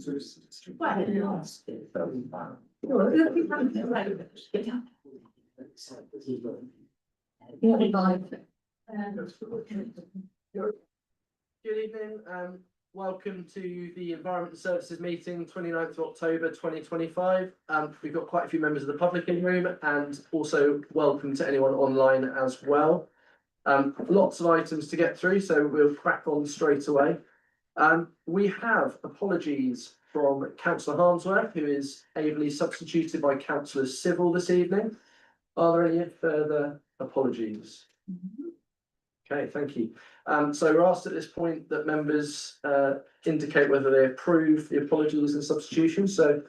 Good evening, welcome to the Environment Services meeting, 29th of October 2025. We've got quite a few members of the public in the room, and also welcome to anyone online as well. Lots of items to get through, so we'll crack on straight away. We have apologies from Councillor Harmsworth, who is ably substituted by Councillor Civil this evening. Are there any further apologies? Okay, thank you. So we're asked at this point that members indicate whether they approve the apologies and substitutions. So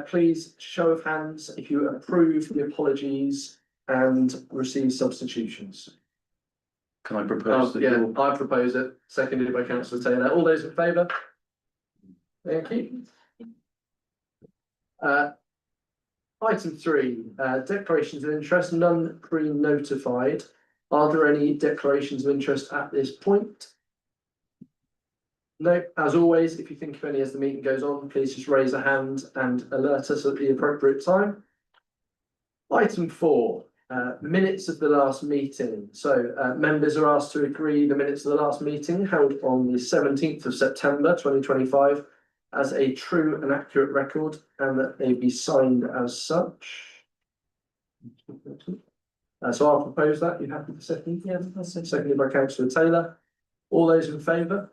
please, show of hands if you approve the apologies and receive substitutions. Can I propose that? Yeah, I propose it, seconded by Councillor Taylor. All those in favour? Thank you. Item 3, declarations of interest, none pre-notified. Are there any declarations of interest at this point? No, as always, if you think of any as the meeting goes on, please just raise a hand and alert us at the appropriate time. Item 4, minutes of the last meeting. So members are asked to agree the minutes of the last meeting held on the 17th of September 2025 as a true and accurate record, and that they be signed as such. So I'll propose that. You happy to second? Yeah, seconded by Councillor Taylor. All those in favour?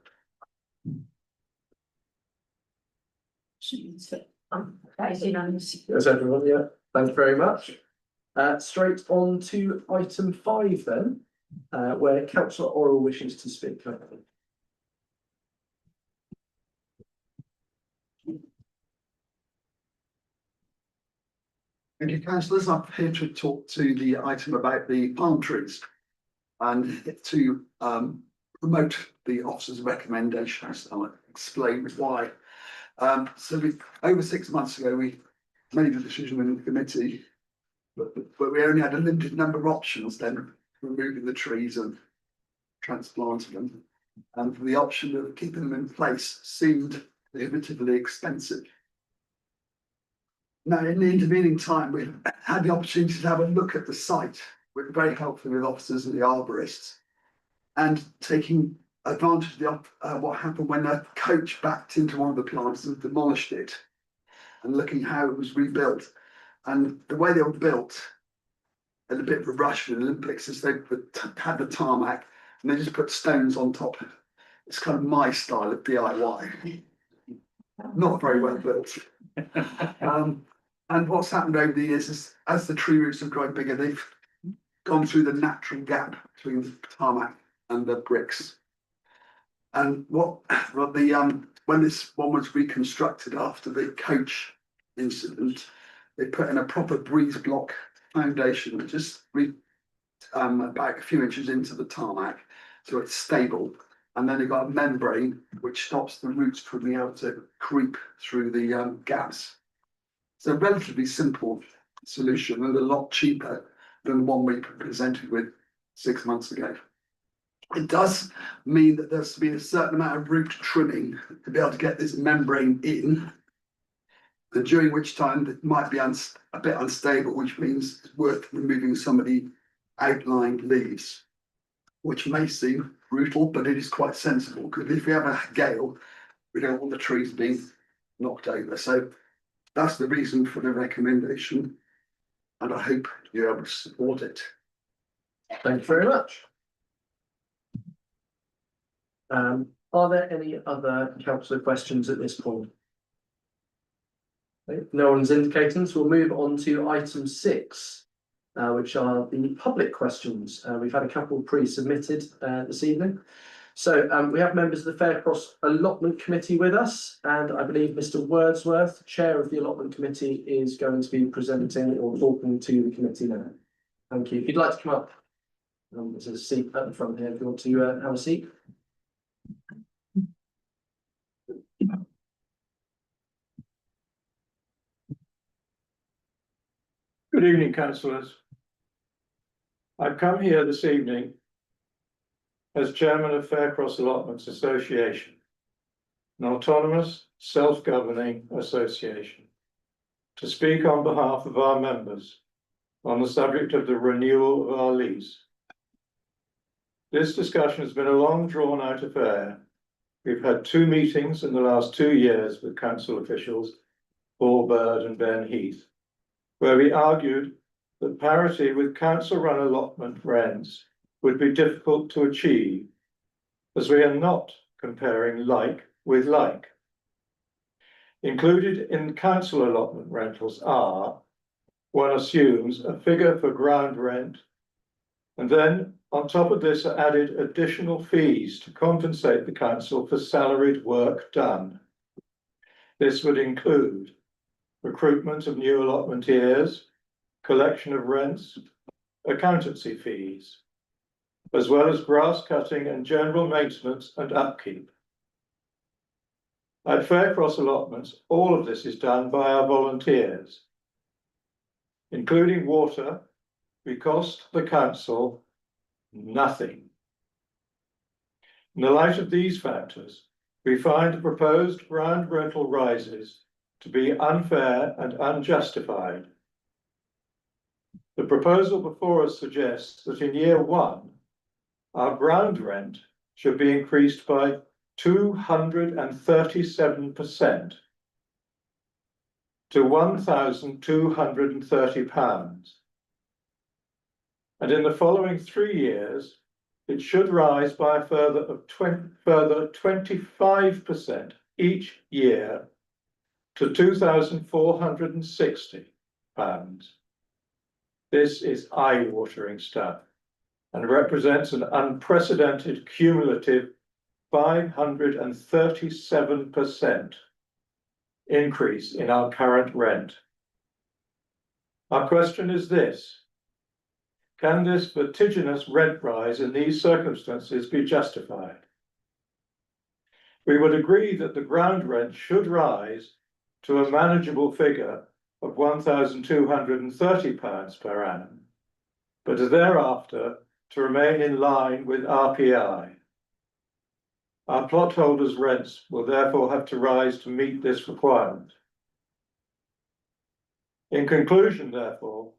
That's everyone, yeah. Thank you very much. Straight on to item 5 then, where Councillor Orrell wishes to speak. Thank you, councillors. I'm here to talk to the item about the palm trees and to promote the officer's recommendations. I'll explain why. Over 6 months ago, we made a decision in the committee, but we only had a limited number of options then, removing the trees and transplanting them. And the option of keeping them in place seemed prohibitively expensive. Now, in the intervening time, we had the opportunity to have a look at the site. We were very helpful with officers and the arborists, and taking advantage of what happened when a coach backed into one of the plants and demolished it, and looking how it was rebuilt. And the way they were built, had a bit of a rush for the Olympics, as they had the tarmac and they just put stones on top. It's kind of my style of DIY. Not very well built. And what's happened over the years is, as the tree roots have grown bigger, they've gone through the natural gap between the tarmac and the bricks. And when this one was reconstructed after the coach incident, they put in a proper breeze block foundation, just about a few inches into the tarmac, so it's stable. And then they've got a membrane which stops the roots from being able to creep through the gaps. It's a relatively simple solution and a lot cheaper than the one we presented with 6 months ago. It does mean that there's to be a certain amount of root trimming to be able to get this membrane in, and during which time it might be a bit unstable, which means it's worth removing some of the outlying leaves, which may seem brutal, but it is quite sensible, because if we have a gale, we don't want the trees being knocked over. So that's the reason for the recommendation, and I hope you're able to support it. Thank you very much. Are there any other councillor questions at this point? No one's indicating, so we'll move on to item 6, which are the public questions. We've had a couple pre-submitted this evening. So we have members of the Faircross Allotment Committee with us, and I believe Mr. Wordsworth, Chair of the Allotment Committee, is going to be presenting or talking to the committee now. Thank you. If you'd like to come up, there's a seat at the front here if you want to have a seat. Good evening, councillors. I've come here this evening as chairman of Faircross Allotments Association an autonomous, self-governing association, to speak on behalf of our members on the subject of the renewal of our lease. This discussion has been a long drawn-out affair. We've had 2 meetings in the last 2 years with council officials, Paul Bird and Ben Heath, where we argued that parity with council-run allotment rents would be difficult to achieve, as we are not comparing like with like. Included in council allotment rentals are, one assumes, a figure for ground rent, and then on top of this are added additional fees to compensate the council for salaried work done. This would include recruitment of new allotmenteers, collection of rents, accountancy fees, as well as grass cutting and general maintenance and upkeep. At Faircross allotments, all of this is done by our volunteers. Including water, we cost the council nothing. In the light of these factors, we find the proposed ground rental rises to be unfair and unjustified. The proposal before us suggests that in year 1, our ground rent should be increased by 237% to £1,230. And in the following 3 years, it should rise by a further 25% each year to £2,460. This is eye-watering stuff and represents an unprecedented cumulative 537% increase in our current rent. Our question is this: can this vertiginous rent rise in these circumstances be justified? We would agree that the ground rent should rise to a manageable figure of £1,230 per annum, but thereafter to remain in line with RPI. Our plot holders' rents will therefore have to rise to meet this requirement. In conclusion, therefore,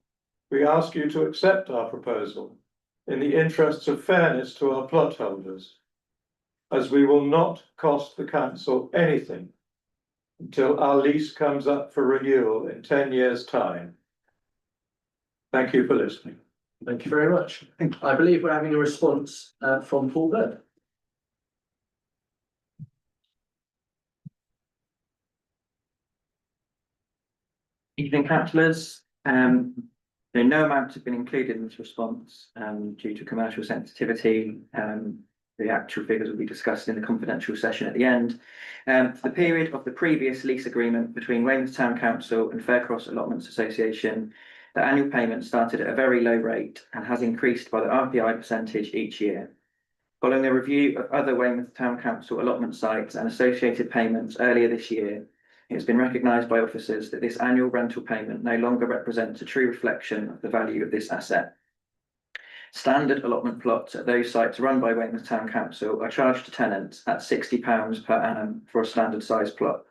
we ask you to accept our proposal in the interests of fairness to our plot holders, as we will not cost the council anything until our lease comes up for renewal in 10 years' time. Thank you for listening. Thank you very much. I believe we're having a response from Paul Bird. Evening, councillors. No amounts have been included in this response due to commercial sensitivity. The actual figures will be discussed in the confidential session at the end. For the period of the previous lease agreement between Weymouth Town Council and Faircross Allotments Association, the annual payment started at a very low rate and has increased by the RPI percentage each year. Following a review of other Weymouth Town Council allotment sites and associated payments earlier this year, it has been recognised by officers that this annual rental payment no longer represents a true reflection of the value of this asset. Standard allotment plots at those sites run by Weymouth Town Council are charged to tenants at £60 per annum for a standard size plot.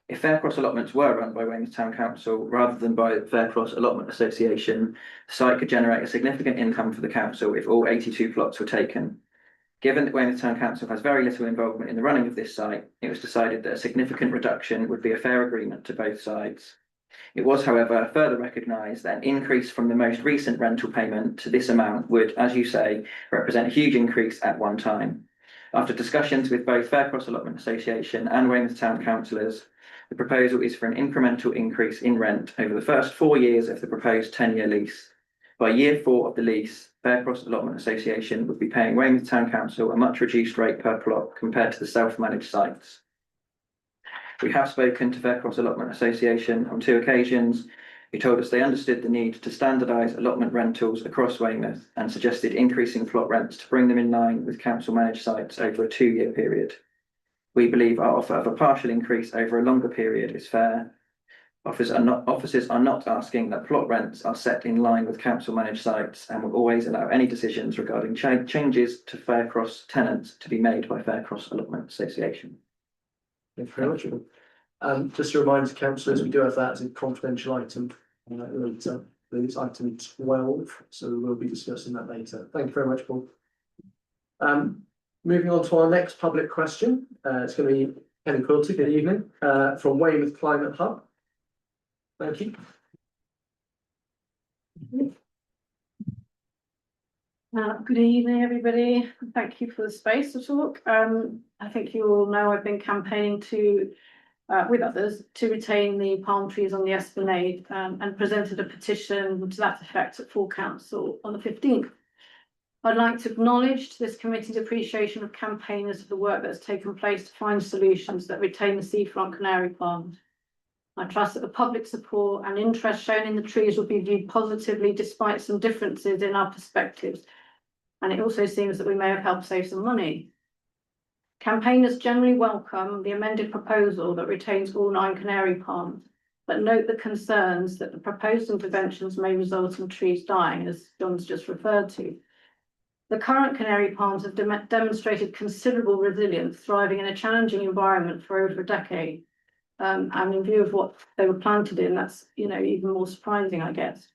If Faircross allotments were run by Weymouth Town Council rather than by the Faircross Allotment Association, the site could generate a significant income for the council if all 82 plots were taken. Given that Weymouth Town Council has very little involvement in the running of this site, it was decided that a significant reduction would be a fair agreement to both sides. It was, however, further recognised that an increase from the most recent rental payment to this amount would, as you say, represent a huge increase at one time. After discussions with both Faircross Allotment Association and Weymouth Town councillors, the proposal is for an incremental increase in rent over the first 4 years of the proposed 10-year lease. By year 4 of the lease, Faircross Allotment Association would be paying Weymouth Town Council a much reduced rate per plot compared to the self-managed sites. We have spoken to Faircross Allotment Association on 2 occasions, who told us they understood the need to standardise allotment rentals across Weymouth and suggested increasing plot rents to bring them in line with council-managed sites over a 2-year period. We believe our offer of a partial increase over a longer period is fair. Officers are not asking that plot rents are set in line with council-managed sites and will always allow any decisions regarding changes to Faircross tenants to be made by Faircross Allotment Association. Thank you very much. Just a reminder to councillors, we do have that as a confidential item later. It's item 12, so we will be discussing that later. Thank you very much, Paul. Moving on to our next public question. It's going to be Kenny Quilty, good evening, from Weymouth Climate Hub. Thank you. Good evening, everybody. Thank you for the space to talk. I think you all know I've been campaigning to, with others, to retain the palm trees on the Esplanade, and presented a petition to that effect at full council on the 15th. I'd like to acknowledge to this committee's appreciation of campaigners for the work that's taken place to find solutions that retain the seafront canary palms. I trust that the public support and interest shown in the trees will be viewed positively despite some differences in our perspectives. And it also seems that we may have helped save some money. Campaigners generally welcome the amended proposal that retains all 9 canary palms, but note the concerns that the proposed interventions may result in trees dying, as John's just referred to. The current canary palms have demonstrated considerable resilience, thriving in a challenging environment for over a decade. And in view of what they were planted in, that's, even more surprising, I guess.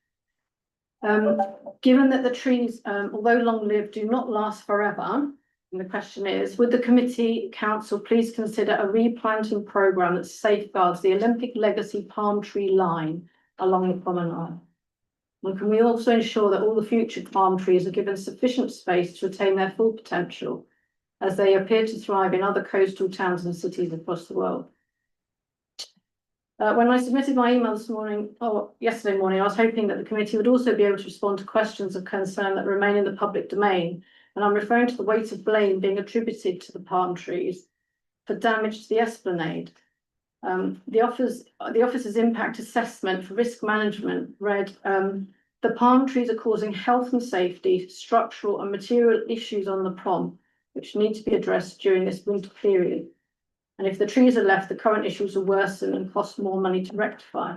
Given that the trees, although long-lived, do not last forever, and the question is, would the committee council please consider a replanting programme that safeguards the Olympic legacy palm tree line along the promenade? And can we also ensure that all the future palm trees are given sufficient space to retain their full potential, as they appear to thrive in other coastal towns and cities across the world? When I submitted my email yesterday morning, I was hoping that the committee would also be able to respond to questions of concern that remain in the public domain. And I'm referring to the weight of blame being attributed to the palm trees for damage to the Esplanade. The office's impact assessment for risk management read, the palm trees are causing health and safety, structural and material issues on the prom, which need to be addressed during this winter period. And if the trees are left, the current issues will worsen and cost more money to rectify.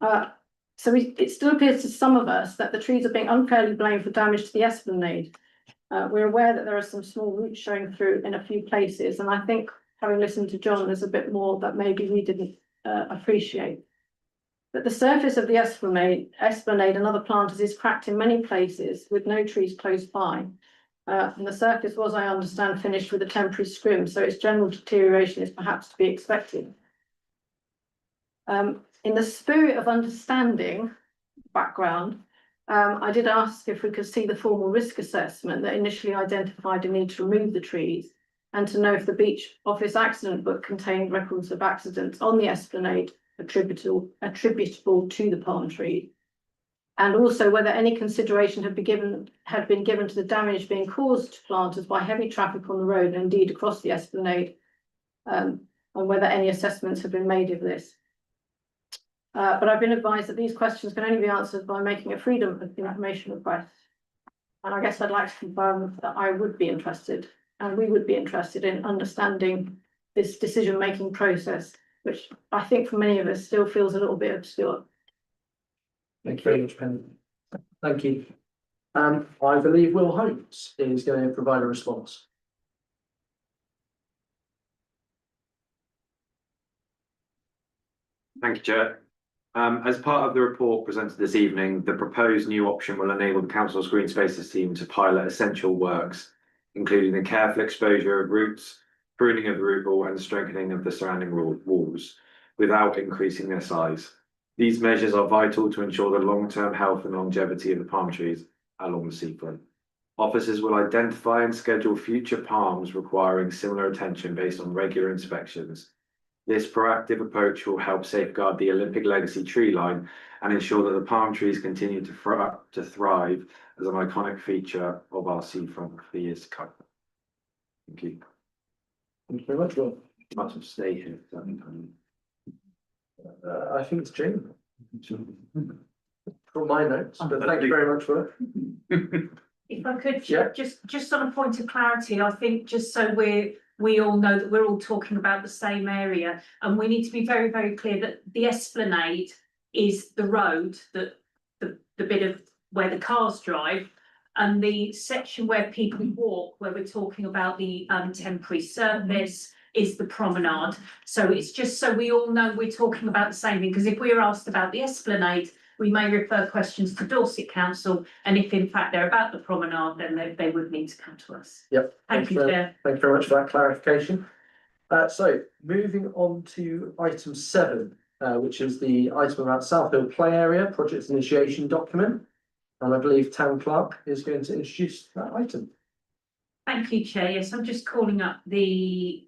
It still appears to some of us that the trees are being unfairly blamed for damage to the Esplanade. We're aware that there are some small roots showing through in a few places, and I think, having listened to John, there's a bit more that maybe we didn't appreciate. But the surface of the Esplanade and other planters is cracked in many places with no trees close by. And the surface was, I understand, finished with a temporary scrim, so its general deterioration is perhaps to be expected. In the spirit of understanding background, I did ask if we could see the formal risk assessment that initially identified a need to remove the trees, and to know if the Beach Office accident book contained records of accidents on the Esplanade attributable to the palm tree. And also whether any consideration had been given to the damage being caused to planters by heavy traffic on the road and indeed across the Esplanade, and whether any assessments have been made of this. But I've been advised that these questions can only be answered by making a freedom of information request. And I guess I'd like to confirm that I would be interested, and we would be interested in understanding this decision-making process, which I think for many of us still feels a little bit obscure. Thank you very much, Penny. Thank you. I believe Will Holmes is going to provide a response. Thank you, Chair. As part of the report presented this evening, the proposed new option will enable the Council's Green Spaces team to pilot essential works, including the careful exposure of roots, pruning of the root ball and strengthening of the surrounding walls, without increasing their size. These measures are vital to ensure the long-term health and longevity of the palm trees along the seafront. Officers will identify and schedule future palms requiring similar attention based on regular inspections. This proactive approach will help safeguard the Olympic legacy tree line and ensure that the palm trees continue to thrive as an iconic feature of our seafront for years to come. Thank you. Thank you very much, Will. Much of stay here. I think it's Jane. From my notes, but thank you very much for it. If I could, Yeah. just on a point of clarity, I think just so we all know that we're all talking about the same area, and we need to be very, very clear that the Esplanade is the road that the bit of where the cars drive, and the section where people walk, where we're talking about the temporary surface, is the promenade. So it's just so we all know we're talking about the same thing, because if we're asked about the esplanade, we may refer questions to Dorset Council, and if in fact they're about the promenade, then they would need to come to us. Yep. Thank you, Chair. Thank you very much for that clarification. So moving on to item 7, which is the item about South Hill Play Area project initiation document. And I believe Town Clerk is going to introduce that item. Thank you, Chair. Yes, I'm just calling up the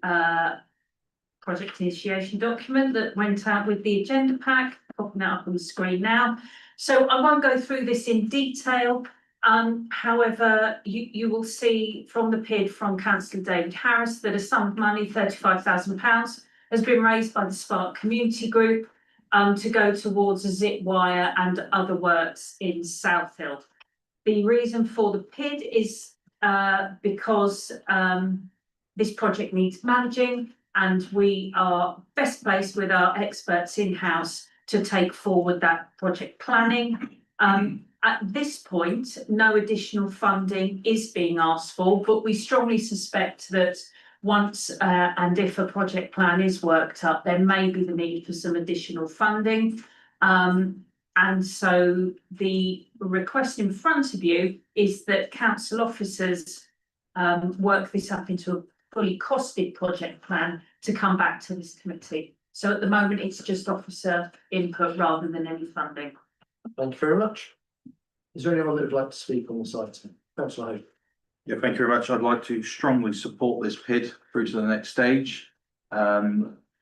project initiation document that went out with the agenda pack, popping that up on the screen now. So I won't go through this in detail. However, you will see from the PID from Councillor David Harris that a sum of money, £35,000, has been raised by the Spark Community Group to go towards a zip wire and other works in South Hill. The reason for the PID is because this project needs managing, and we are best placed with our experts in-house to take forward that project planning. At this point, no additional funding is being asked for, but we strongly suspect that once and if a project plan is worked up, there may be the need for some additional funding. And so the request in front of you is that council officers work this up into a fully costed project plan to come back to this committee. So at the moment, it's just officer input rather than any funding. Thank you very much. Is there anyone that would like to speak on this item? Councillor Hope. Yeah, thank you very much. I'd like to strongly support this PID through to the next stage.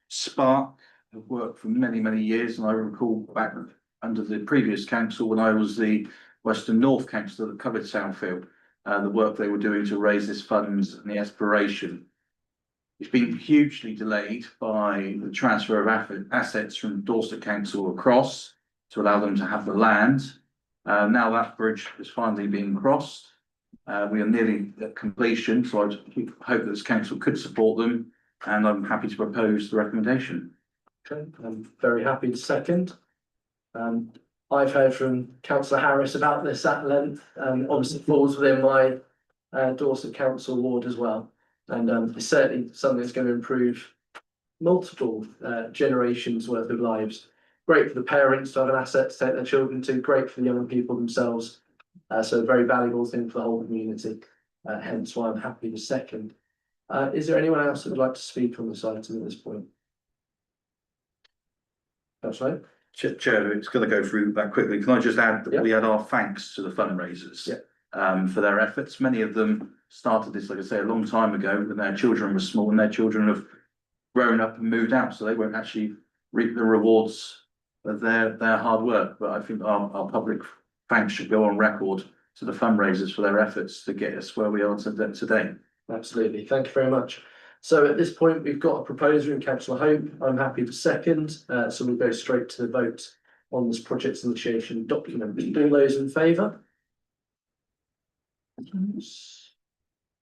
Spark have worked for many, many years, and I recall back under the previous council when I was the Western North councillor that covered Southfield, the work they were doing to raise this funds and the aspiration. It's been hugely delayed by the transfer of assets from Dorset Council across to allow them to have the land. Now that bridge has finally been crossed. We are nearly at completion, so I hope that this council could support them, and I'm happy to propose the recommendation. Okay, I'm very happy to second. I've heard from Councillor Harris about this at length, obviously falls within my Dorset Council ward as well. And it's certainly something that's going to improve multiple generations worth of lives. Great for the parents to have an asset to take their children to, great for the young people themselves. So a very valuable thing for the whole community, hence why I'm happy to second. Is there anyone else that would like to speak on this item at this point? That's right. Chair, it's going to go through that quickly. Can I just add that we had our thanks to the fundraisers for their efforts. Many of them started this, like I say, a long time ago when their children were small, and their children have grown up and moved out, so they won't actually reap the rewards of their hard work. But I think our public thanks should go on record to the fundraisers for their efforts to get us where we are today. Absolutely, thank you very much. So at this point, we've got a proposer in Councillor Hope. I'm happy to second, so we'll go straight to the vote on this project initiation document. All those in favour?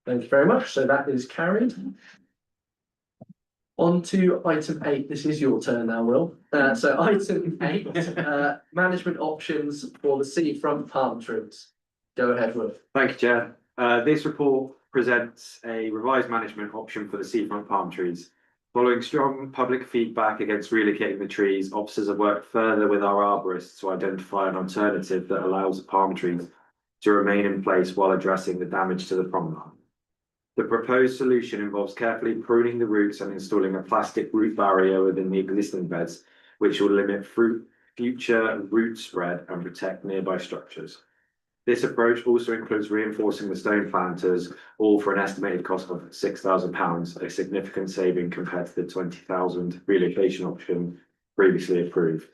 Thank you very much. So that is carried. On to item 8. This is your turn now, Will. So item 8, management options for the seafront palm trees. Go ahead, Will. Thank you, Chair. This report presents a revised management option for the seafront palm trees. Following strong public feedback against relocating the trees, officers have worked further with our arborists to identify an alternative that allows the palm trees to remain in place while addressing the damage to the promenade. The proposed solution involves carefully pruning the roots and installing a plastic root barrier within the existing beds, which will limit future root spread and protect nearby structures. This approach also includes reinforcing the stone planters, all for an estimated cost of £6,000, a significant saving compared to the £20,000 relocation option previously approved.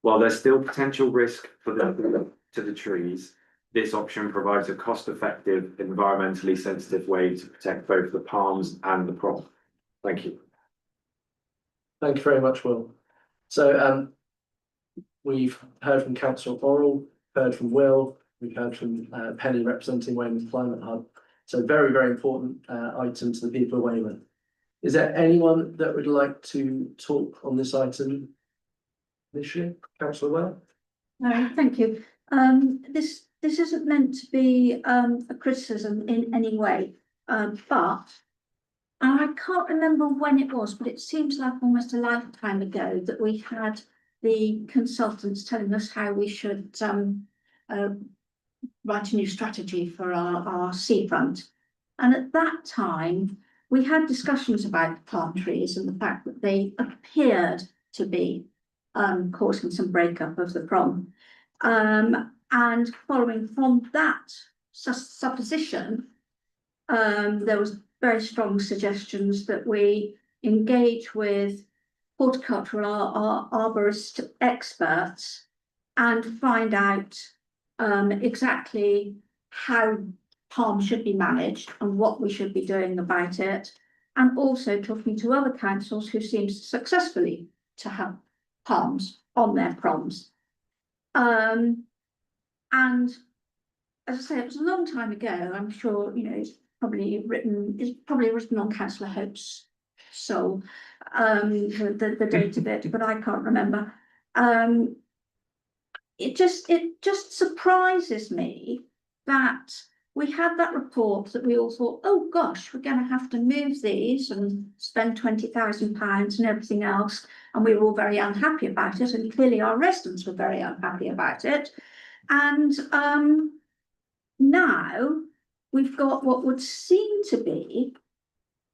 While there's still potential risk for the trees, this option provides a cost-effective, environmentally sensitive way to protect both the palms and the prop. Thank you. Thank you very much, Will. So we've heard from Councillor Orrell, heard from Will, we've heard from Penny representing Weymouth Climate Hub. So very, very important item to the people of Weymouth. Is there anyone that would like to talk on this item initially? Councillor Well? No, thank you. This isn't meant to be a criticism in any way, but And I can't remember when it was, but it seems like almost a lifetime ago that we had the consultants telling us how we should write a new strategy for our seafront. And at that time, we had discussions about the palm trees and the fact that they appeared to be causing some breakup of the prom. And following from that supposition, there was very strong suggestions that we engage with horticultural arborist experts and find out exactly how palms should be managed and what we should be doing about it, and also talking to other councils who seem successfully to have palms on their proms. And as I say, it was a long time ago. I'm sure, you know, it's probably written on Councillor Hope's soul, the date of it, but I can't remember. It just surprises me that we had that report that we all thought, oh gosh, we're going to have to move these and spend £20,000 and everything else, and we were all very unhappy about it, and clearly our residents were very unhappy about it. And now we've got what would seem to be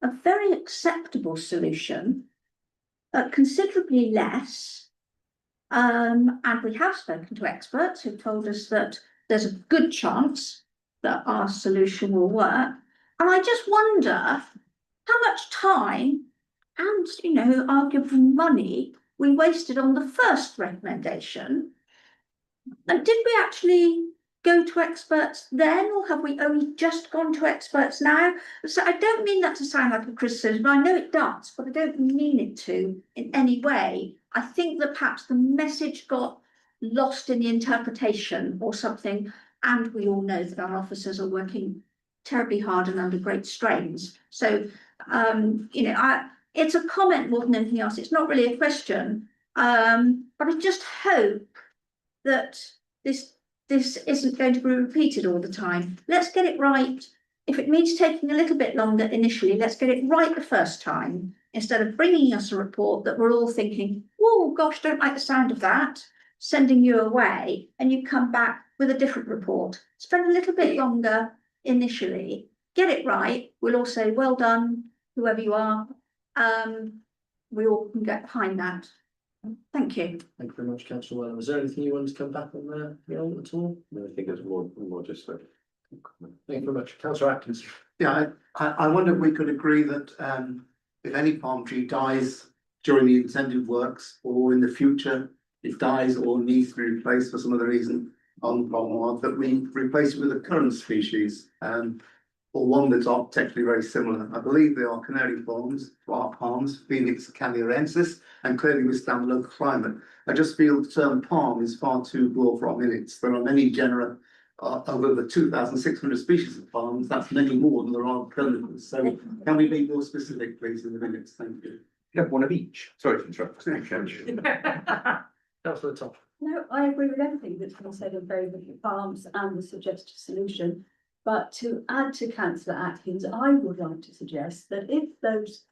a very acceptable solution at considerably less. And we have spoken to experts who told us that there's a good chance that our solution will work. And I just wonder how much time and, you know, arguably money we wasted on the first recommendation. And did we actually go to experts then, or have we only just gone to experts now? So I don't mean that to sound like a criticism, I know it does, but I don't mean it to in any way. I think that perhaps the message got lost in the interpretation or something, and we all know that our officers are working terribly hard and under great strains. So, you know, it's a comment more than anything else. It's not really a question, but I just hope that this isn't going to be repeated all the time. Let's get it right. If it means taking a little bit longer initially, let's get it right the first time, instead of bringing us a report that we're all thinking, oh gosh, don't like the sound of that, sending you away, and you come back with a different report. Spend a little bit longer initially, get it right. We'll all say, well done, whoever you are. We all can get behind that. Thank you. Thank you very much, Councillor Welland. Was there anything you wanted to come back on there, Neil, at all? No, I think there's more just like. Thank you very much. Councillor Atkins. Yeah, I wonder if we could agree that if any palm tree dies during the intended works or in the future, it dies or needs to be replaced for some other reason on the palm, that we replace it with a current species or one that's architecturally very similar. I believe they are canary palms, bark palms, Phoenix canarensis, and clearly withstand the local climate. I just feel the term palm is far too broad for our minutes. There are many genera of over 2,600 species of palms. That's many more than there are predators. So can we be more specific, please, in the minutes? Thank you. You have one of each. Sorry to interrupt. Councillor Top. No, I agree with everything that's been said on both of the farms and the suggested solution. But to add to Councillor Atkins, I would like to suggest that if those,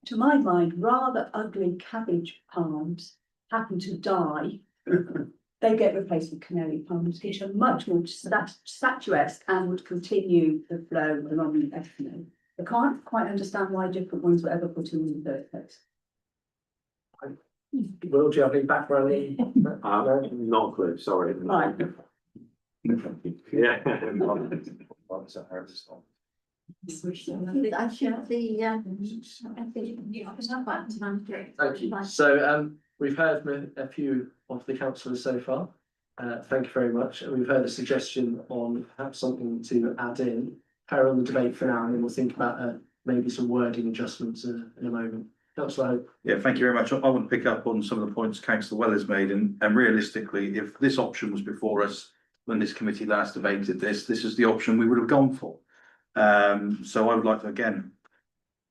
to my mind, rather ugly cabbage palms happen to die, they get replaced with canary palms, which are much more statuesque and would continue the flow along the Esplanade. I can't quite understand why different ones were ever put in the first place. Will, do you have any background? Not a clue, sorry. Right. Yeah. I should Thank you. So we've heard a few of the councillors so far. Thank you very much. We've heard a suggestion on perhaps something to add in. Carry on the debate for now, and then we'll think about maybe some wording adjustments in a moment. Councillor Hope. Yeah, thank you very much. I want to pick up on some of the points Councillor Weller's made, and realistically, if this option was before us when this committee last debated this is the option we would have gone for. So I would like to again,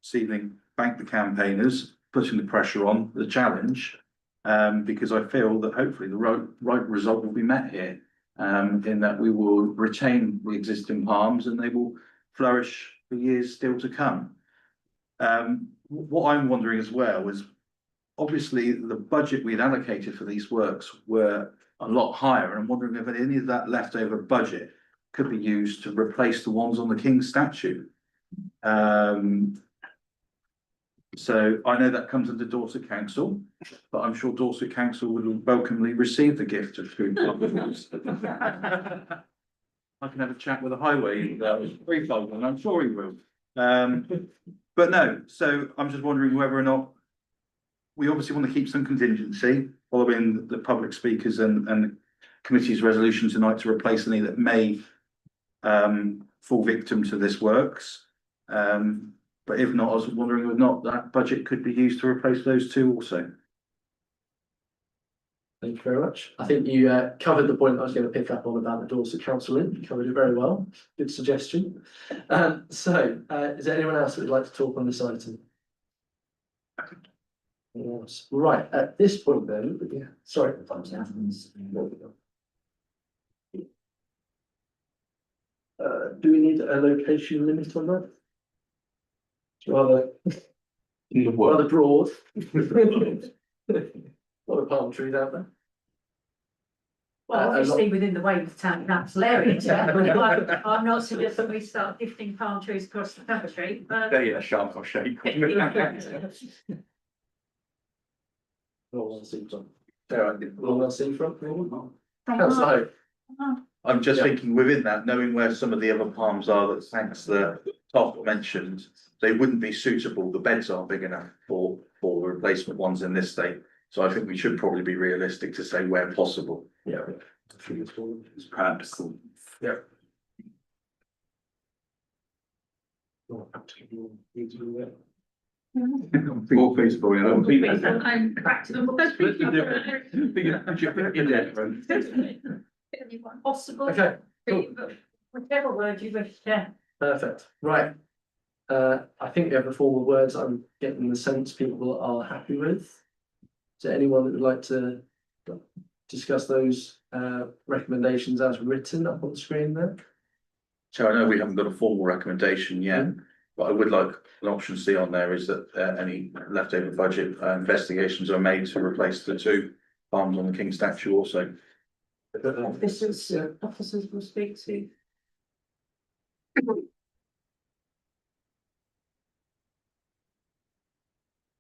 this evening, thank the campaigners, putting the pressure on, the challenge, because I feel that hopefully the right result will be met here, in that we will retain the existing palms and they will flourish for years still to come. What I'm wondering as well is, obviously, the budget we'd allocated for these works were a lot higher, and I'm wondering if any of that leftover budget could be used to replace the ones on the King's statue. So I know that comes under Dorset Council, but I'm sure Dorset Council would welcomely receive the gift of food. I can have a chat with the highway, threefold, and I'm sure he will. But no, so I'm just wondering whether or not we obviously want to keep some contingency following the public speakers and committee's resolution tonight to replace any that may fall victim to this works. But if not, I was wondering whether or not that budget could be used to replace those two also. Thank you very much. I think you covered the point I was going to pick up on about the Dorset Council Inn. You covered it very well. Good suggestion. Is there anyone else that would like to talk on this item? Yes. Right, at this point then, yeah, sorry. Do we need a location limit on that? Rather broad. A lot of palm trees out there. Well, obviously within the way of the town council area, I'm not suggesting we start gifting palm trees across the country, but. They sharp or shake. All on seafront. All on seafront. Councillor Hope. I'm just Yeah. thinking within that, knowing where some of the other palms are that thanks the top mentioned, they wouldn't be suitable. The beds aren't big enough for the replacement ones in this state. So I think we should probably be realistic to say where possible. Yeah. It's perhaps. Yeah. More feasible, you know. I'm practical. Possible. Okay, cool. Whichever word you wish, yeah. Perfect, right. I think we have the formal words. I'm getting the sense people are happy with. Is there anyone that would like to discuss those recommendations as written up on the screen there? So I know we haven't got a formal recommendation yet, but I would like an option C on there is that any leftover budget investigations are made to replace the two palms on the King statue also. Officers will speak to.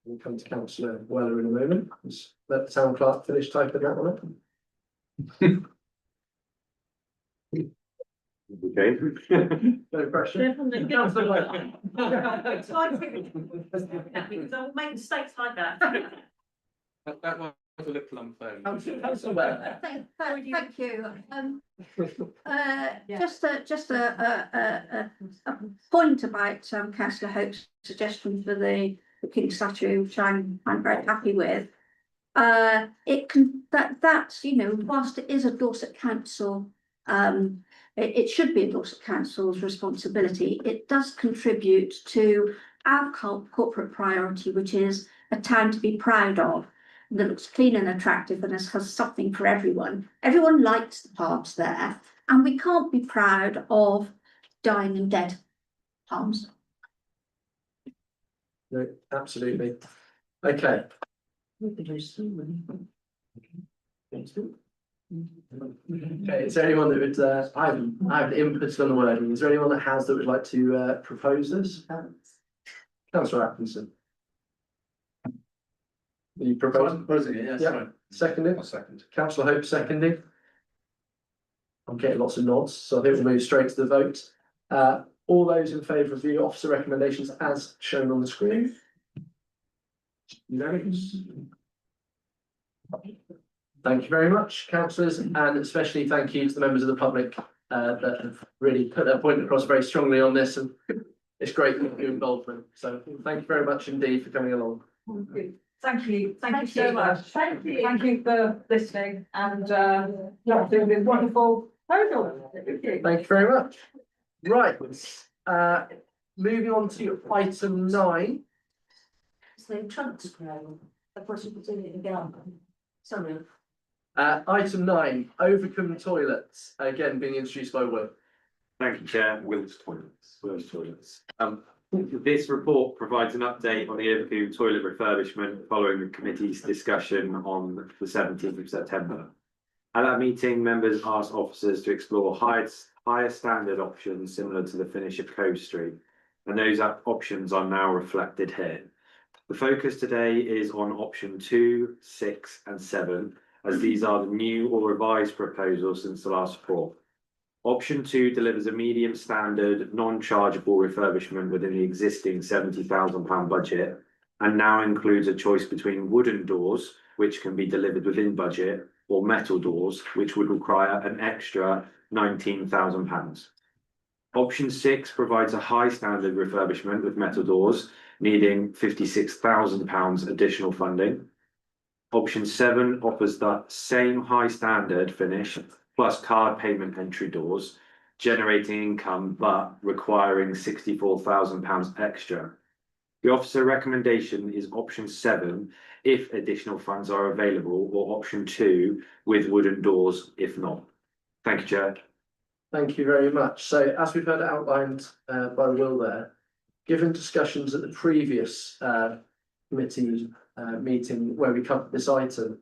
We'll come to councillor Weller in a moment. Let's let the town clerk finish typing that one up. Okay. No pressure. Because I'll make mistakes like that. That was a little unfair. Councillor Weller. Thank you. Just a point about councillor Hope's suggestion for the King statue, which I'm very happy with. That's, you know, whilst it is a Dorset Council, it should be a Dorset Council's responsibility. It does contribute to our corporate priority, which is a town to be proud of, that looks clean and attractive and has something for everyone. Everyone likes the palms there, and we can't be proud of dying and dead palms. No, absolutely. Okay. Okay, is there anyone that would, I have input on the wording. Is there anyone that would like to propose this? Councillor Atkinson. Are you proposing? it, Yeah. Seconded? Second. Councillor Hope seconding. I'm getting lots of nods, so I think we'll move straight to the vote. All those in favour of the officer recommendations as shown on the screen? Unanimous. Thank you very much, councillors, and especially thank you to the members of the public that have really put their point across very strongly on this, and it's great for your involvement. So thank you very much indeed for coming along. Thank you so much. Thank you for listening and doing this wonderful program. Thank you very much. Right, moving on to item 9. So transfer, of course, you put it again. Sorry. Item 9, Overcombe toilets, again being introduced by Will. Thank you, Chair. Will's Toilets. This report provides an update on the Overcombe toilet refurbishment following the committee's discussion on the 17th of September. At that meeting, members asked officers to explore higher standard options similar to the finish at Cove Street, and those options are now reflected here. The focus today is on option 2, 6 and 7, as these are the new or revised proposals since the last report. Option 2 delivers a medium standard, non-chargeable refurbishment within the existing £70,000 budget, and now includes a choice between wooden doors, which can be delivered within budget, or metal doors, which would require an extra £19,000. Option 6 provides a high standard refurbishment with metal doors, needing £56,000 additional funding. Option 7 offers that same high standard finish plus card payment entry doors, generating income but requiring £64,000 extra. The officer recommendation is option 7 if additional funds are available, or option 2 with wooden doors if not. Thank you, Chair. Thank you very much. So as we've heard outlined by Will there, given discussions at the previous committee meeting where we covered this item,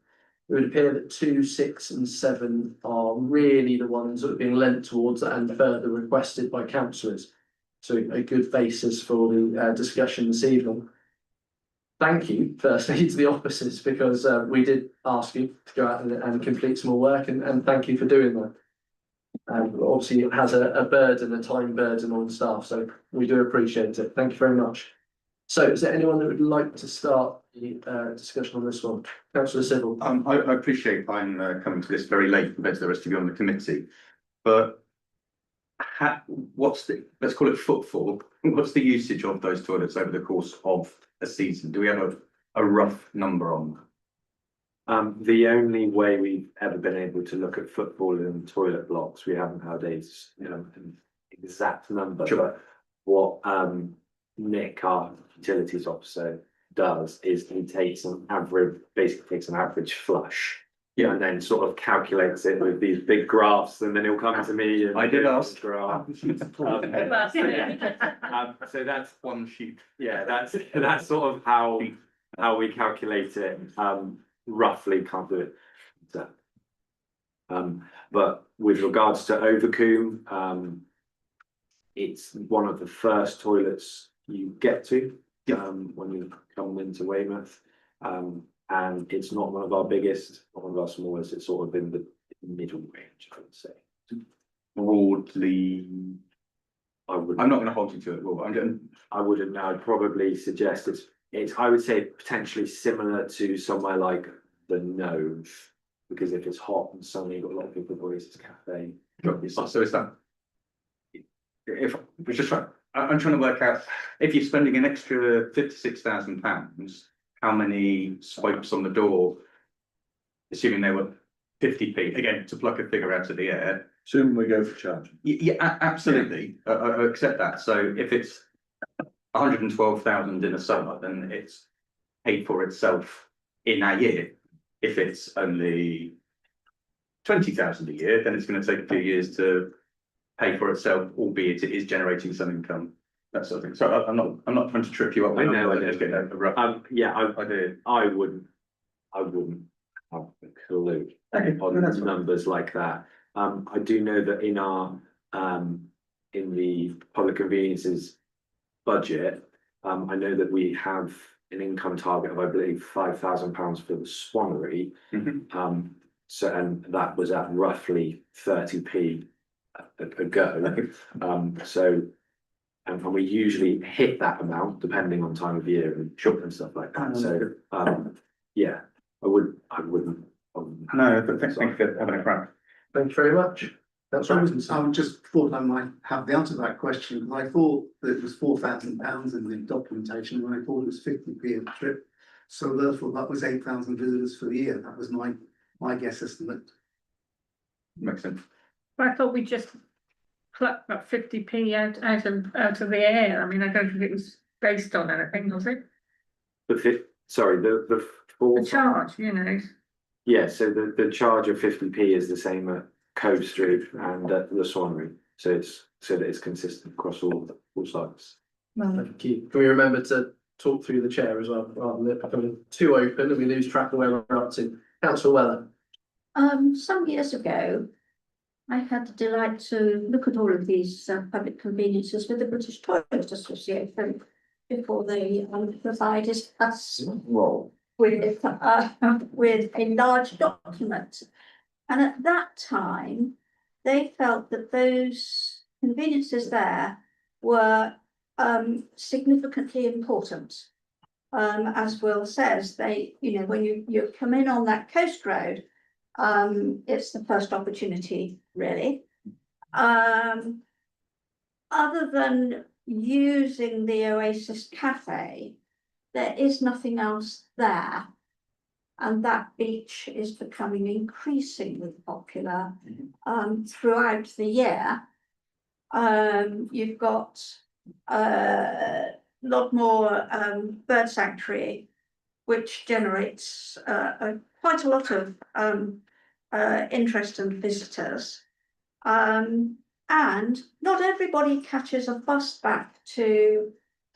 it would appear that 2, 6 and 7 are really the ones that are being lent towards and further requested by councillors. So a good basis for the discussion this evening. Thank you firstly to the officers, because we did ask you to go out and complete some more work, and thank you for doing that. Obviously it has a burden, a time burden on staff, so we do appreciate it. Thank you very much. So is there anyone that would like to start the discussion on this one? Councillor Civil. I appreciate I'm coming to this very late compared to the rest of you on the committee, but what's the, let's call it footfall, what's the usage of those toilets over the course of a season? Do we have a rough number on that? The only way we've ever been able to look at footfall in toilet blocks, we haven't had an exact number, Sure. but what Nick, our utilities officer, does is he takes an average, basically takes an average flush. Yeah. And then sort of calculates it with these big graphs, and then he'll come to me and. I did ask. Graph. So that's One sheet. yeah, that's sort of how we calculate it. Roughly can't do it. So, but with regards to Overcombe, it's one of the first toilets you get to when you come into Weymouth. And it's not one of our biggest, not one of our smallest. It's sort of in the middle range, I would say. Broadly, I'm not going to hold you to it, Will. I wouldn't know. I'd probably suggest it's I would say potentially similar to somewhere like the Nove, because if it's hot and sunny, you've got a lot of people at Oasis Cafe. So is that? If we're just trying, I'm trying to work out if you're spending an extra £56,000, how many swipes on the door, assuming they were 50p, again, to pluck a figure out of the air. Soon we go for charging. Yeah, absolutely. I accept that. So if it's 112,000 in a summer, then it's paid for itself in a year. If it's only 20,000 a year, then it's going to take a few years to pay for itself, albeit it is generating some income. That sort of thing. So I'm not trying to trip you up. I know. Just get a rough Yeah, idea. I wouldn't have a clue on numbers like that. I do know that in our in the public conveniences budget, I know that we have an income target of, I believe, £5,000 for the Swannery. So, and that was at roughly 30p a go. So, and we usually hit that amount depending on time of year and shop and stuff like that. So, yeah, I wouldn't. No, but thank you for having a crack. Thank you very much. That's I right. just thought I might have the answer to that question, because I thought that it was £4,000 in the documentation, when I thought it was 50p a trip. So therefore, that was 8,000 visitors for the year. That was my guess estimate. Makes sense. I thought we just plucked that 50p out of the air. I mean, I don't think it was based on anything, was it? The charge, you know. Yeah, so the charge of 50p is the same at Cove Street and at the Swannery. So that it's consistent across all sites. Thank you. Can we remember to talk through the chair as well, rather than it becoming too open and we lose track of where we're up to? Councillor Weller. Some years ago, I had the delight to look at all of these public conveniences with the British Toilet Association before they provided us with a large document. And at that time, they felt that those conveniences there were significantly important. As Will says, they, you know, when you come in on that coast road, it's the first opportunity, really. Other than using the Oasis Cafe, there is nothing else there. And that beach is becoming increasingly popular throughout the year. You've got lot more bird sanctuary, which generates quite a lot of interest and visitors. And not everybody catches a bus back to,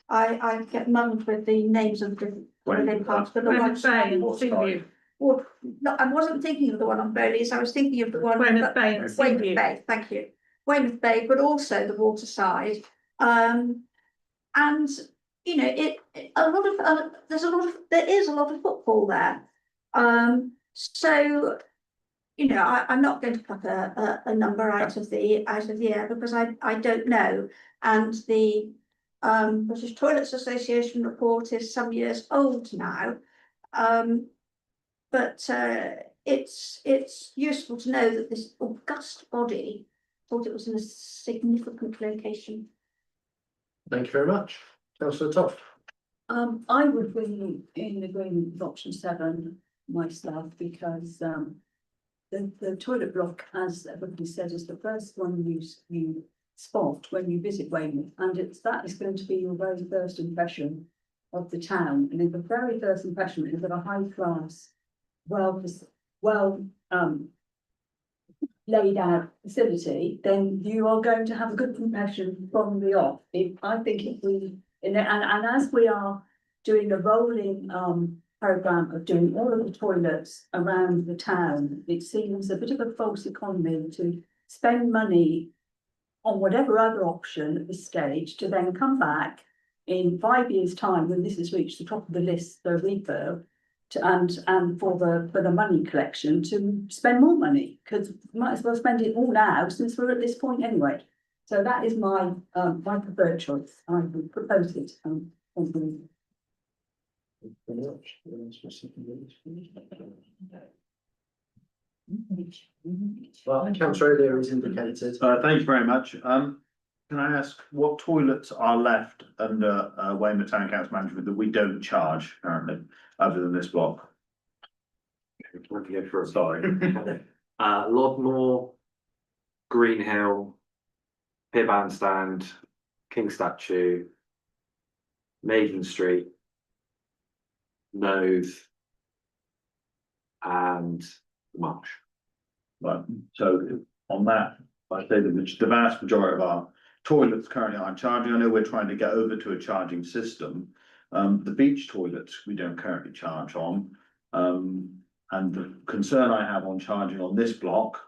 I get mummed with the names of the holiday parks, but the Weymouth Bay and ones. Seaview. Well, no, I wasn't thinking of the one on Burley's, I was thinking of the one. Weymouth Bay and Weymouth Seaview. Bay, thank you. Weymouth Bay, but also the waterside. And you know, there is a lot of football there. So, you know, I'm not going to pluck a number out of the air because I don't know. And the British Toilets Association report is some years old now. But it's useful to know that this august body thought it was in a significant location. Thank you very much. Councillor Toft. I would be in agreement with option 7 myself, because the toilet block, as everybody said, is the first one you spot when you visit Weymouth, and that is going to be your very first impression of the town. And in the very first impression, if you've got a high class, well laid out facility, then you are going to have a good impression from the off. I think if we, and as we are doing a rolling programme of doing all of the toilets around the town, it seems a bit of a false economy to spend money on whatever other option at this stage, to then come back in 5 years' time when this has reached the top of the list, the refurb, and for the money collection, to spend more money, because we might as well spend it all now since we're at this point anyway. So that is my my preferred choice. I would propose it. Well, Councillor O'Leary has indicated. Thank you very much. Can I ask what toilets are left under Weymouth Town Council management that we don't charge currently, other than this block? Sorry. Lodmore, Green Hill, Pier Bandstand, King Statue, Maiden Street, Noth, and Marsh. Right, so on that, I say that the vast majority of our toilets currently aren't charging. I know we're trying to get over to a charging system. The beach toilets we don't currently charge on. And the concern I have on charging on this block,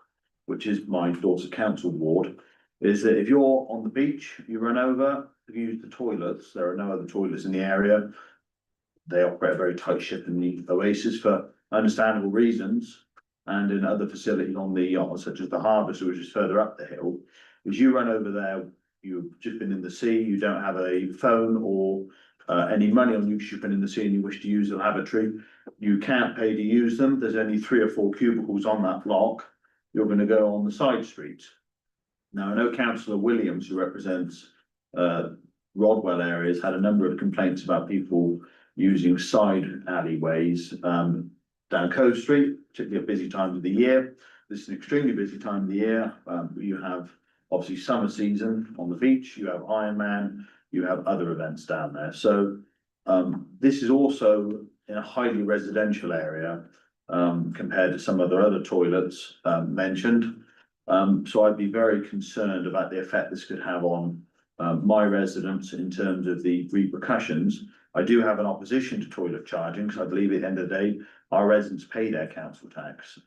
which is my Dorset Council ward, is that if you're on the beach, you run over, if you use the toilets, there are no other toilets in the area. They operate a very tight ship in the Oasis for understandable reasons. And in other facilities on the yacht, such as the Harvester, which is further up the hill, as you run over there, you've just been in the sea, you don't have a phone or any money on you because you've been in the sea and you wish to use the lavatory, you can't pay to use them. There's only 3 or 4 cubicles on that block. You're going to go on the side streets. Now, I know Councillor Williams, who represents Rodwell areas, had a number of complaints about people using side alleyways down Cove Street, particularly at busy times of the year. This is an extremely busy time of the year. You have obviously summer season on the beach, you have Ironman, you have other events down there. So this is also in a highly residential area compared to some of the other toilets mentioned. So I'd be very concerned about the effect this could have on my residents in terms of the repercussions. I do have an opposition to toilet charging, because I believe at the end of the day, our residents pay their council tax.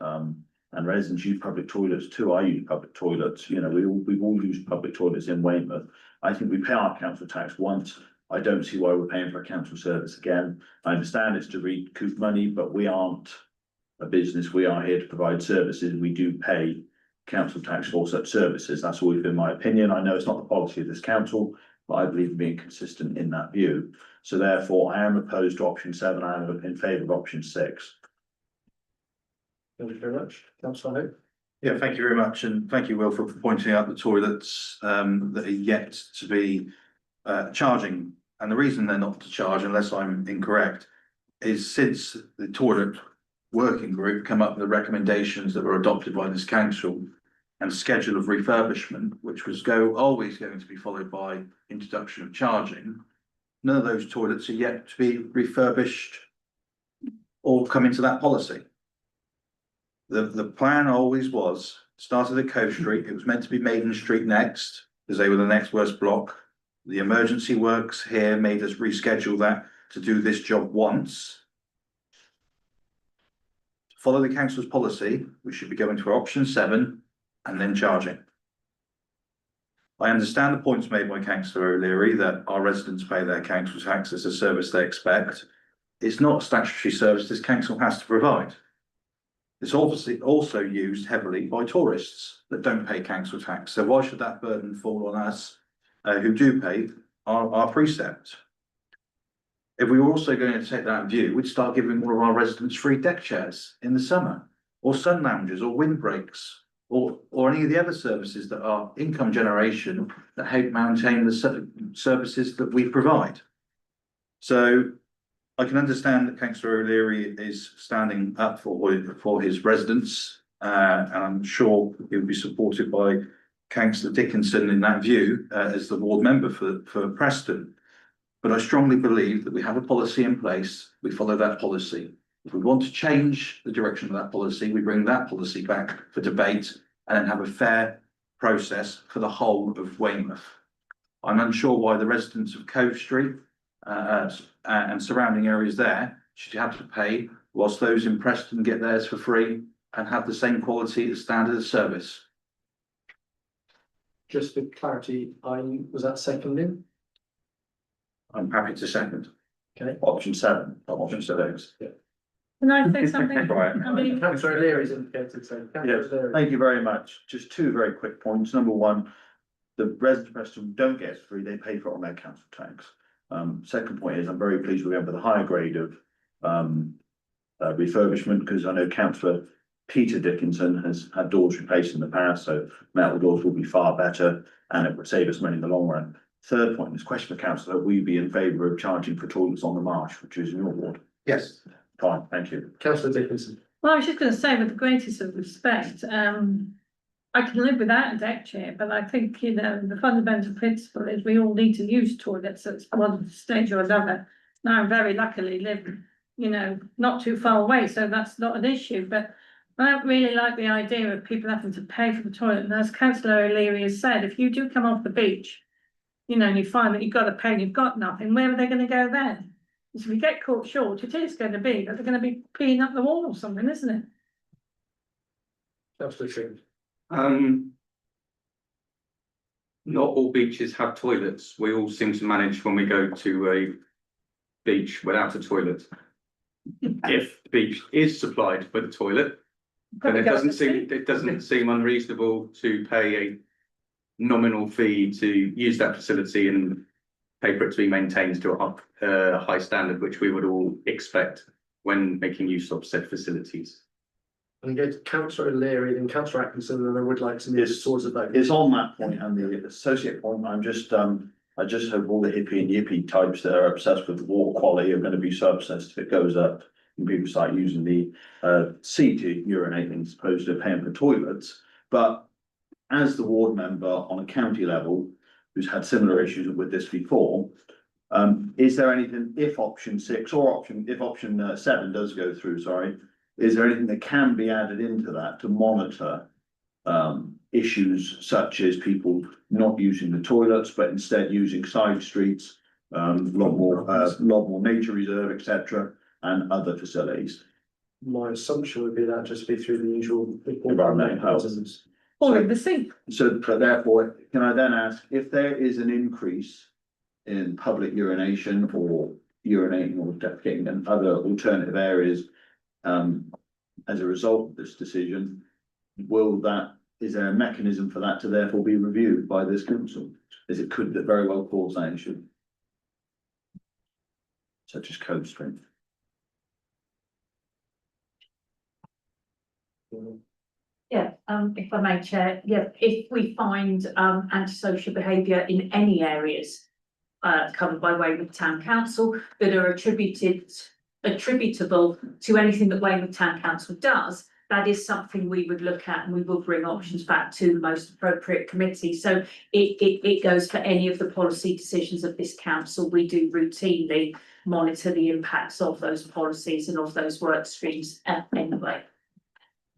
And residents use public toilets too. I use public toilets, you know, we've all used public toilets in Weymouth. I think we pay our council tax once. I don't see why we're paying for a council service again. I understand it's to recoup money, but we aren't a business. We are here to provide services. We do pay council tax for such services. That's always been my opinion. I know it's not the policy of this council, but I believe in being consistent in that view. So therefore, I am opposed to option 7. I am in favour of option 6. Thank you very much. Councillor Hope. Yeah, thank you very much, and thank you, Will, for pointing out the toilets that are yet to be charging. And the reason they're not to charge, unless I'm incorrect, is since the toilet working group come up with the recommendations that were adopted by this council and schedule of refurbishment, which was always going to be followed by introduction of charging. None of those toilets are yet to be refurbished or come into that policy. The plan always was, started at Cove Street, it was meant to be Maiden Street next, because they were the next worst block. The emergency works here made us reschedule that to do this job once. To follow the council's policy, we should be going to option 7 and then charging. I understand the points made by Councillor O'Leary that our residents pay their council tax as a service they expect. It's not a statutory service this council has to provide. It's obviously also used heavily by tourists that don't pay council tax. So why should that burden fall on us who do pay our precept? If we were also going to take that view, we'd start giving all of our residents free deck chairs in the summer, or sun lounges, or windbreaks, or any of the other services that are income generation that help maintain the services that we provide. So I can understand that Councillor O'Leary is standing up for his residents, and I'm sure he'll be supported by Councillor Dickinson in that view as the ward member for Preston. But I strongly believe that we have a policy in place, we follow that policy. If we want to change the direction of that policy, we bring that policy back for debate and then have a fair process for the whole of Weymouth. I'm unsure why the residents of Cove Street and surrounding areas there should have to pay, whilst those in Preston get theirs for free and have the same quality as standard of service. Just for clarity, was that seconding? I'm happy to second. Okay. Option 7, not option 6. Can I say something? Right. I mean, Councillor O'Leary's indicated so. Yes, thank you very much. Just 2 very quick points. Number 1, the residents of Preston don't get it free, they pay for it on their council tax. Second point is I'm very pleased we have the higher grade of refurbishment, because I know Councillor Peter Dickinson has had doors replaced in the past, so metal doors will be far better and it would save us money in the long run. Third point, this question for Councillor, will you be in favour of charging for toilets on the marsh, which is in your ward? Yes. Fine, thank you. Councillor Dickinson. well, I was just going to say, with the greatest of respect, I can live without a deck chair, but I think, you know, the fundamental principle is we all need to use toilets at one stage or another. Now, I very luckily live, you know, not too far away, so that's not an issue, but I don't really like the idea of people having to pay for the toilet. And as Councillor O'Leary has said, if you do come off the beach, you know, and you find that you've got to pay and you've got nothing, where are they going to go then? Because if you get caught short, it is going to be that they're going to be peeing up the wall or something, isn't it? Councillor Sheen. Not all beaches have toilets. We all seem to manage when we go to a beach without a toilet. If the beach is supplied with a toilet, then it doesn't seem unreasonable to pay a nominal fee to use that facility and pay for it to be maintained to a high standard, which we would all expect when making use of said facilities. And go to Councillor O'Leary, then Councillor Atkinson, and I would like to move towards a vote. It's on that point and the associate point, I just hope all the hippie and yippie types that are obsessed with water quality are going to be so obsessed if it goes up and people start using the sea to urinating as opposed to paying for toilets. But as the ward member on a county level who's had similar issues with this before, is there anything, if option 6 or if option 7 does go through, sorry, is there anything that can be added into that to monitor issues such as people not using the toilets, but instead using side streets, a lot more nature reserve, etc., and other facilities. My assumption would be that just be through the usual. Environmental health. All in the sink. So, but therefore, can I then ask if there is an increase in public urination or urinating or defecating in other alternative areas, as a result of this decision, is there a mechanism for that to therefore be reviewed by this council? As it could very well cause that issue. Such as code strength. Yeah, if I may, Chair, yeah, if we find antisocial behaviour in any areas covered by Weymouth Town Council that are attributable to anything that Weymouth Town Council does, that is something we would look at, and we will bring options back to the most appropriate committee. So it goes for any of the policy decisions of this council. We do routinely monitor the impacts of those policies and of those work streams anyway.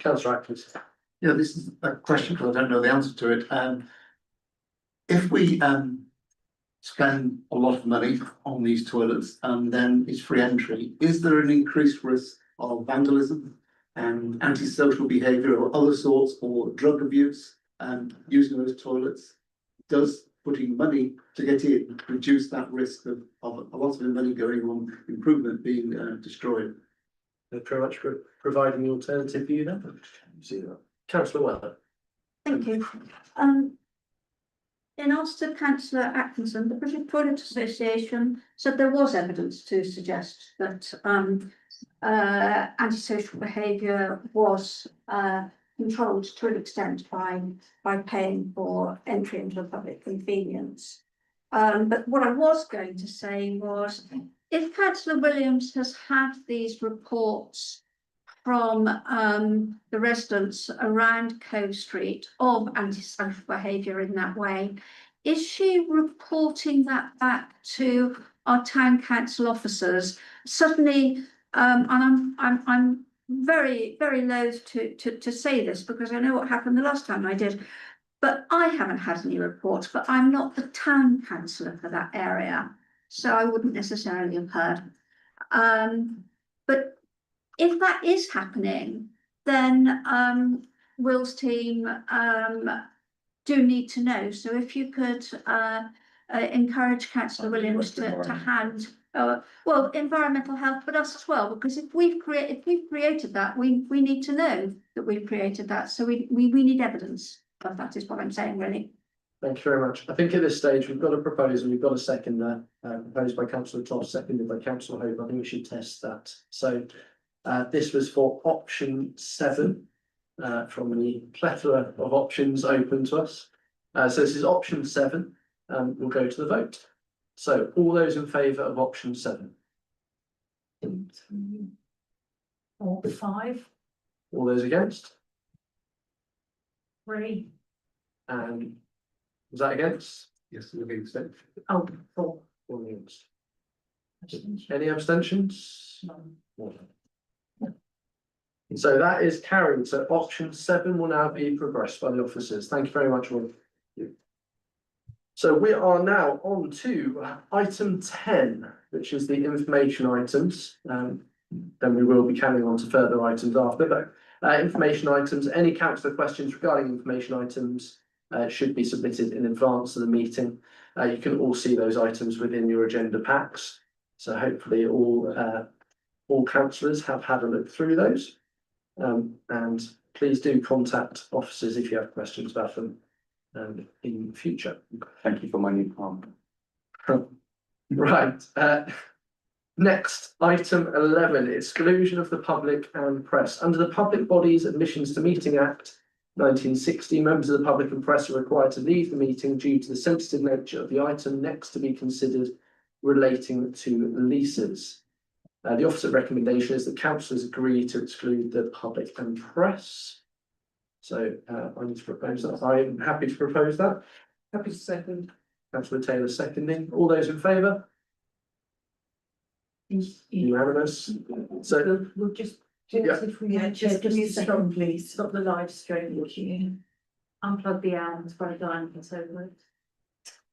Councillor Atkins. Yeah, this is a question because I don't know the answer to it. If we spend a lot of money on these toilets and then it's free entry, is there an increased risk of vandalism and antisocial behaviour or other sorts, or drug abuse using those toilets? Does putting money to get in reduce that risk of a lot of the money going on improvement being destroyed? Thank you very much for providing the alternative view there. See that. Councillor Weller. Thank you. In answer to Councillor Atkinson, the British Toilet Association said there was evidence to suggest that antisocial behaviour was controlled to an extent by paying for entry into a public convenience. But what I was going to say was, if Councillor Williams has had these reports from the residents around Cove Street of antisocial behaviour in that way, is she reporting that back to our town council officers? Suddenly, and I'm very loath to say this because I know what happened the last time I did, but I haven't had any reports, but I'm not the town councillor for that area, so I wouldn't necessarily have heard. But if that is happening, then Will's team do need to know. So if you could encourage Councillor Williams to hand well, environmental health, but us as well, because if we've created that, we need to know that we've created that. So we need evidence of that, is what I'm saying, really. Thank you very much. I think at this stage we've got a proposal, we've got a second there, proposed by Councillor Todd, seconded by Councillor Hope. I think we should test that. So this was for option 7 from the plethora of options open to us. So this is option 7. We'll go to the vote. So all those in favour of option 7? 4, 5. All those against? 3. And was that against? Yes, it would be extent. Oh, 4. All against. Any abstentions? No. So that is carried. So option 7 will now be progressed by the officers. Thank you very much, all. So we are now on to item 10, which is the information items. Then we will be carrying on to further items after, but information items, any councillor questions regarding information items should be submitted in advance of the meeting. You can all see those items within your agenda packs. So hopefully all councillors have had a look through those. And please do contact officers if you have questions about them in future. Thank you for my new palm. Right, next, item 11, exclusion of the public and press. Under the Public Bodies Admissions to Meeting Act 1960, members of the public and press are required to leave the meeting due to the sensitive nature of the item next to be considered relating to leases. The officer recommendation is that councillors agree to exclude the public and press. So I need to propose that. I'm happy to propose that. Happy to second. Councillor Taylor seconding. All those in favour? Unanimous. So We'll just. Yeah. If we just stop, please, stop the live stream. unplug the air and spray drying gets over it.